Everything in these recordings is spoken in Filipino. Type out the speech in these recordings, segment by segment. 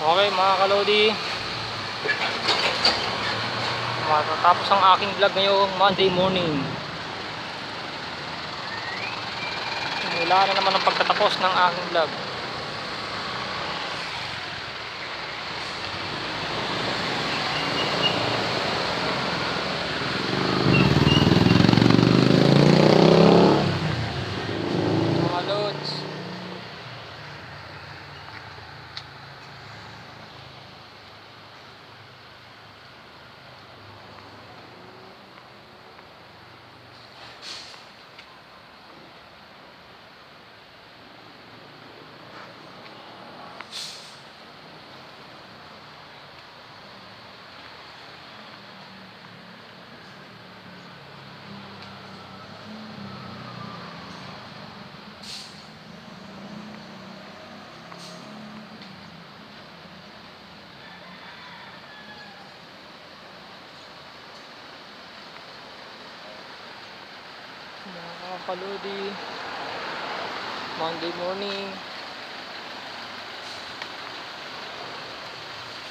Okay mga kalodi, matatapos ang aking vlog ngayong Monday morning. Simula na naman ang pagtatapos ng aking vlog. Mga lods, mga kalodi, Monday morning.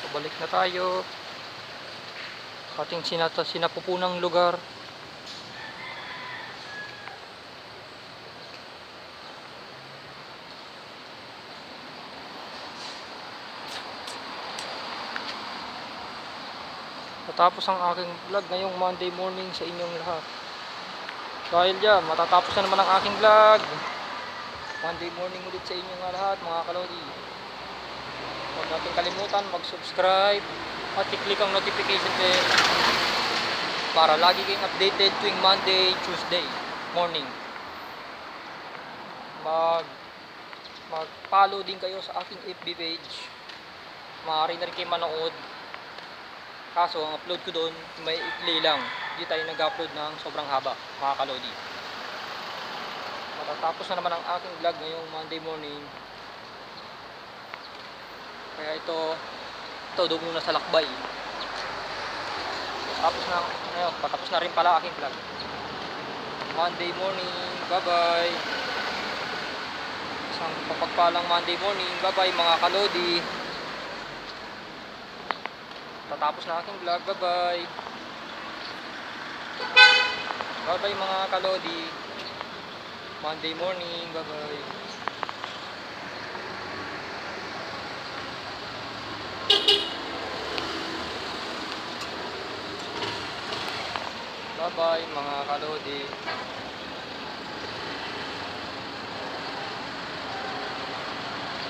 Pabalik na tayo sa ating sinapupunang lugar. Matapos ang aking vlog ngayong Monday morning sa inyong lahat. Dahil dyan, matatapos na naman ang aking vlog. Monday morning ulit sa inyong lahat mga kalodi. Huwag natin kalimutan mag-subscribe at i-click ang notification bell para lagi kayong updated tuwing Monday, Tuesday morning. Mag-follow din kayo sa aking FB page. Maaari na rin kayo manood. Kaso ang upload ko doon may ikli lang. Hindi tayo nag-upload ng sobrang haba mga kalodi. Matatapos na naman ang aking vlog ngayong Monday morning. Kaya ito doon muna sa lakbay. Patapos na rin pala aking vlog. Monday morning, bye bye. Isang papagpalang Monday morning, bye bye mga kalodi. Tatapos na aking vlog, bye bye. Bye bye mga kalodi. Monday morning, bye bye. Bye bye mga kalodi.